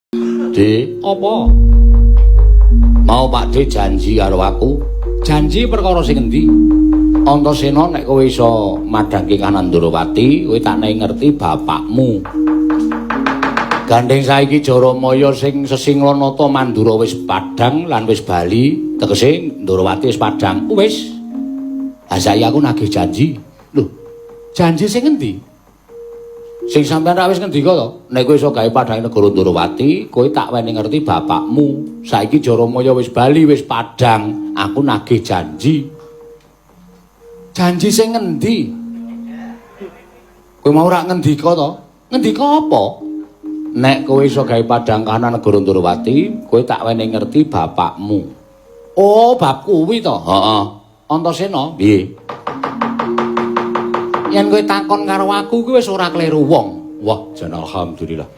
Dik, Apa? mau Pak Dik janji karo aku. Janji perkara sing endi? Antasena nek kowe iso madhangke kanan Ndorowati, kowe tak nek ngerti bapakmu. Gandeng saiki Jaramaya sing Sesinglanata Mandura wis padhang lan wis bali, tegese Ndorowati wis padhang. Wis. Lah saiki aku nagih janji. Lho, Janji sing endi? sing sampean ra wis ngendika to, nek kowe iso gawe padhang negara Ndorowati, kowe tak weni ngerti bapakmu. Saiki Jaramaya wis bali, wis padhang. Aku nagih janji. Janji sing endi? Kowe mau ora ngendika to? Ngendika apa? Nek kowe iso gawe padhang kanan negara Ndorowati, kowe tak weni ngerti bapakmu. Oh, bab kuwi to. Heeh. Antasena, Piye? yen kowe takon karo aku kuwi wis ora kleru wong. Wah, jan alhamdulillah.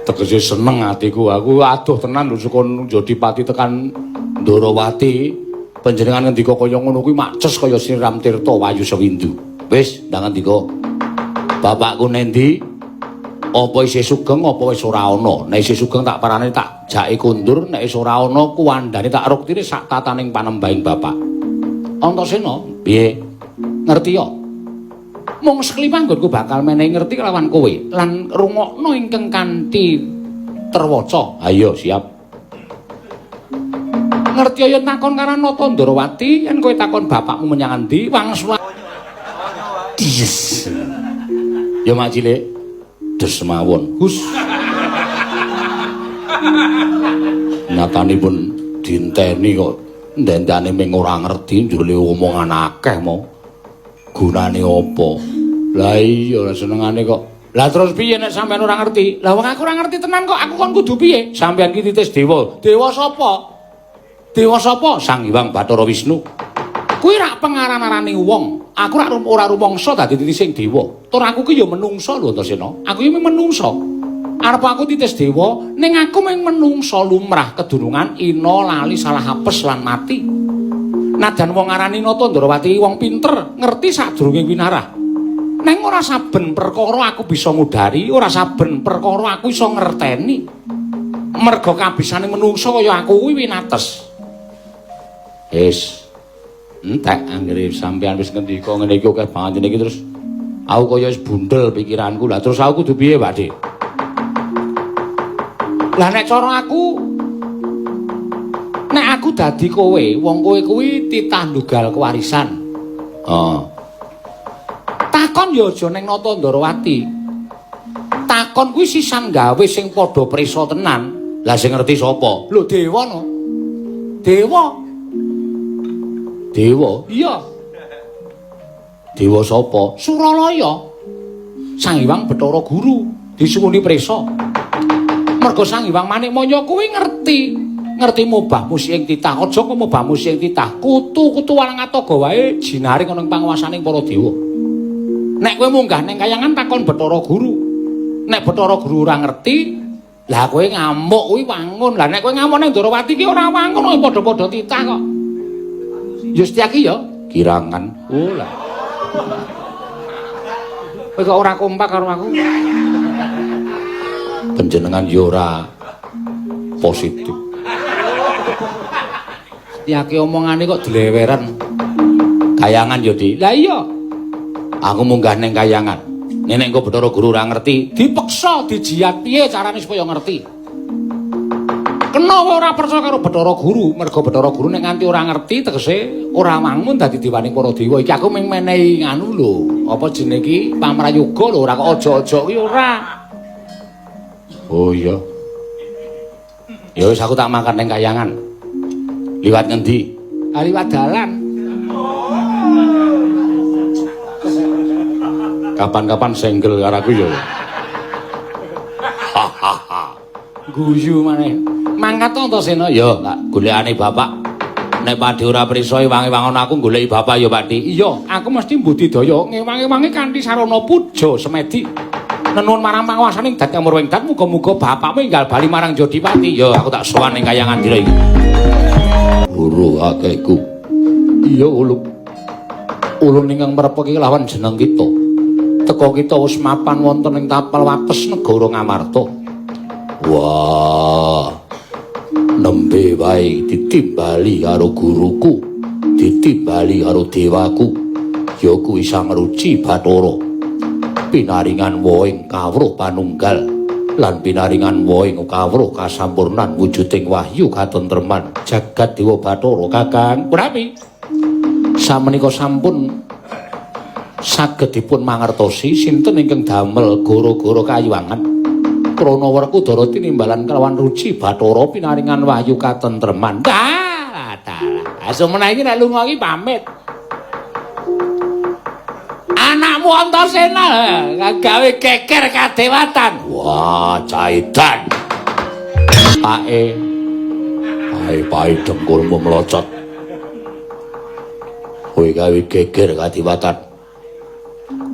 Tegese seneng atiku. Aku aduh tenan lho sukun Jodipati tekan Ndorowati. Panjenengan ngendika kaya ngono kuwi maces kaya Siram Tirta Wayu Sewindu. Wis, ndang ngendika. Bapakku nendi? Apa isih sugeng apa wis ora ana? Nek isih sugeng tak parane tak jake kundur, nek wis ora ana kuwandane tak ruktine sak tataning panembahing bapak. Antasena, Piye? Ngerti ya? mung sekliwat nggonku bakal menehi ngerti kelawan kowe lan rungokno ingkang kanthi terwaca. Ayo, siap. Ngerti yen takon karo Nata Ndorowati, yen kowe takon bapakmu menyang endi, wangsul. Yes. Ya mak cilik. Des mawon. Hus. Nyatanipun dinteni kok ndendane ming ora ngerti njule omongan akeh mau. Gunane apa? Lah iya ora senengane kok. Lah terus piye nek sampean ora ngerti? Lah wong aku ora ngerti tenan kok, aku kon kudu piye? Sampean ki titis dewa. Dewa sapa? Dewa sapa? Sang Hyang Bathara Wisnu. Kuwi rak pengaran-arane wong. Aku ora rumangsa dadi titising dewa. Tur aku ki ya menungsa lho Antasena. Aku ya menungsa. Arep aku titis dewa, ning aku mung menungsa lumrah kedunungan ina lali salah apes lan mati. Najan wong arani Nata Ndorowati wong pinter, ngerti sadurunge winarah. Neng ora saben perkara aku bisa ngudari, ora saben perkara aku iso ngerteni. Merga kabisane menungsa kaya aku kuwi winates. Wis. Entek anggere sampean wis ngendika ngene iki akeh banget iki terus aku kaya wis bundel pikiranku. Lah terus aku kudu piye, Pak Dik? Lah nek cara aku nek aku dadi kowe, wong kowe kuwi titah ndugal kewarisan. Takon ya aja ning Nata Ndorowati. Takon kuwi sisan gawe sing padha prisa tenan. Lah sing ngerti sapa? Lho dewa no. Dewa. Dewa. Iya. Dewa sapa? Suralaya. Sang Hyang Bathara Guru disuwuni prisa. Merga Sang Hyang Manikmaya kuwi ngerti mubahmu sing titah. Aja kok mubahmu sing titah. Kutu-kutu walang atoga wae jinaring ana ing panguwasaning para dewa. Nek kowe munggah ning kayangan takon Bathara Guru. Nek Bathara Guru ora ngerti, lah kowe ngamuk kuwi wangun. Lah nek kowe ngamuk ning Ndorowati ki ora wangun, padha-padha titah kok. Ya Setyaki ya, Kirangan. oh lah. Kowe kok ora kompak karo aku. Panjenengan ya ora positif. Setyaki omongane kok dileweran. Kayangan ya, Dik. Lah iya. Aku munggah ning kayangan. Nek engko Bathara Guru ora ngerti, Dipeksa dijiat piye carane supaya ngerti. Kena kowe ora percaya karo Bathara Guru, merga Bathara Guru nek nganti ora ngerti tegese ora wangun dadi diwaning para dewa. Iki aku mung menehi nganu lho, apa jenenge iki pamrayoga lho, ora kok aja-aja kuwi ora. Oh iya. Ya wis aku tak makan ning kayangan. Liwat ngendi? Ah liwat dalan. Kapan-kapan senggel karo aku ya. Guyu maneh. Mangkat to Antasena Ya, tak golekane bapak. Nek Pakde ora prisa wangi-wangon aku goleki bapak ya, Pakde. iya, aku mesti mbudidaya ngewangi-wangi kanthi sarana puja semedi. Nenuwun marang panguwasaning Dat Kang Murwengdat, muga-muga bapakmu enggal bali marang Jodipati. Ya, aku tak sowan ning kayangan dina iki. Guru akehku. Iya, ulun. Ulun ingkang merepeki lawan jeneng kita. Teka kita wis mapan wonten ing tapel wates negara Ngamarta. Wah. Nembe wae ditimbali karo guruku, ditimbali karo dewaku. Ya kuwi Sang Ruci Bathara. Pinaringan woing kawruh panunggal lan pinaringan woing kawruh kasampurnan wujuding wahyu katentreman jagat Dewa Bathara Kakang. Prapi samenika sampun saged dipun mangertosi sinten ingkang damel gara-gara kayuwangan krana Werkudara tinimbalan kelawan Ruci Bathara pinaringan wahyu katentreman. Dalah, semana iki nek lunga iki pamit. Anakmu Antasena gawe keker kadewatan. Wah, caidan. Ae dengkulmu melocot. Kowe gawe geger kadewatan.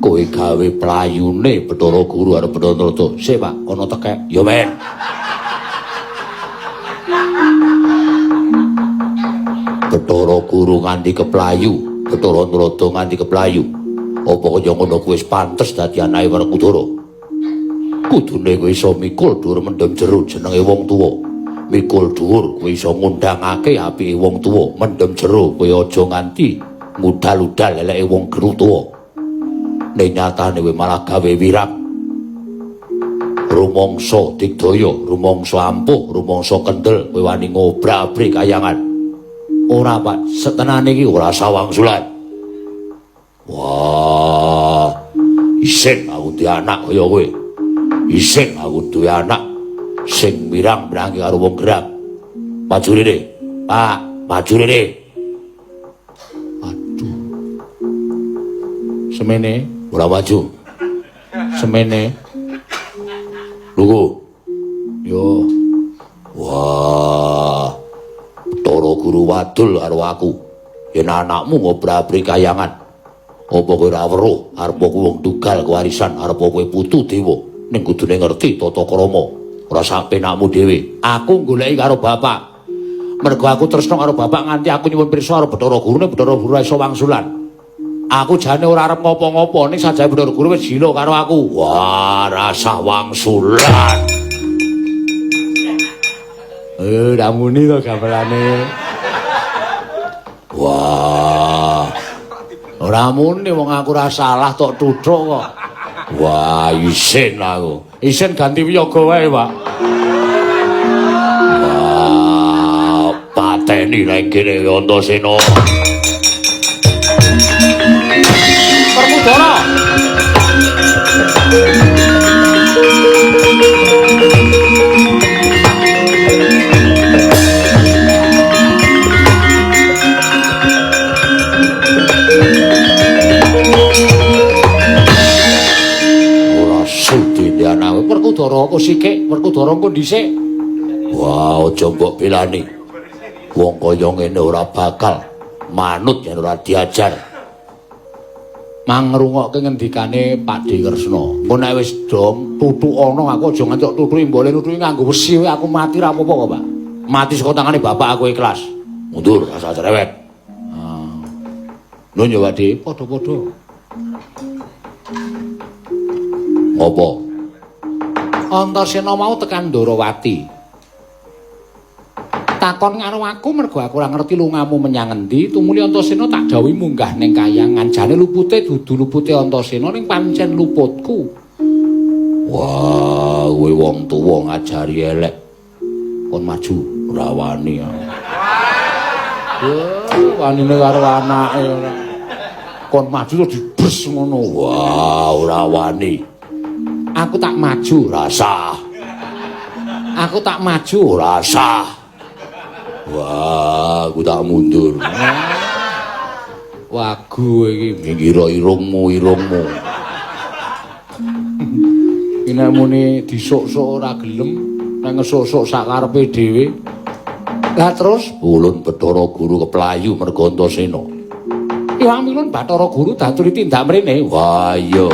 Kowe gawe playune Bathara Guru arep Bathara Nrata. Sik, Pak, ana tekek. Ya, Men. Bathara Guru nganti keplayu, Bathara Nrata nganti keplayu. Apa kaya ngono kuwi wis pantes dadi anake Werkudara? Kudune kowe iso mikul dhuwur mendem jero jenenge wong tuwa. Mikul dhuwur kowe iso ngundangake apike wong tuwa, mendem jero kowe aja nganti ngudal-udal eleke wong guru tuwa. Nek nyatane kowe malah gawe wirang. Rumangsa digdaya, rumangsa ampuh, rumangsa kendel kowe wani ngobrak-abrik kayangan. Ora, Pak, setenane iki ora sawangsulan. Wah, isin aku duwe anak kaya kowe. Isin aku duwe anak sing mirang-mirangi karo wong gerang. Maju rene, Pak, maju rene. Aduh. Semene ora maju. Semene. Lugu. Yo. Wah. Bathara Guru wadul karo aku. Yen anakmu ngobrak-abrik kayangan. Apa kowe ora weruh arep wong tunggal kewarisan arep kowe putu dewa ning kudune ngerti tata krama ora sapenakmu dhewe. Aku goleki karo bapak. Mergo aku tresna karo bapak nganti aku nyuwun pirsa karo Bathara Guru ning Bathara Guru iso wangsulan. Aku jane ora arep ngopo-ngopo ning sajane Bathara Guru wis jilo karo aku. Wah, rasa wangsulan. Ramuni to gamelane. Wah. Ora muni wong aku ora salah tok tuthuk kok. Wah, isin aku. Isin ganti wiyaga wae, Pak. Wah, pateni lek kene Antasena. Werkudara. Werkudara kok sikik, Werkudara kok dhisik. Wah, aja mbok belani. Wong kaya ngene ora bakal manut yen ora diajar. Mangrungokke ngendikane Pak De Kresna. Engko nek wis dom tutuk ana aku aja ngantuk tutuki mbole nutuki nganggo wesi wae aku mati ra apa-apa kok, Pak. Mati saka tangane bapak aku ikhlas. Mundur asal cerewet. Nun ya, Pak De, padha-padha. Apa? Antasena mau tekan Ndarawati. Takon karo aku mergo aku ora ngerti lungamu menyang endi. Tumuli Antasena tak dhawuhi munggah ning kayangan. Jane lupute dudu lupute Antasena ning pancen luputku. Wah, kowe wong tuwa ngajari elek. Kon maju ora wani. Wanine karo anake ora. Kon maju terus dibres ngono. Wah, ora wani. Aku tak maju rasa. Aku tak maju rasa. Wah, aku tak mundur. Wagu iki minggiro irungmu. Ini muni disuk-suk ora gelem, nek ngesuk-suk sak karepe dhewe. Lah terus ulun Bathara Guru keplayu mergo Antasena. Iwang milun Bathara Guru datuli tindak mrene. Wah, iya.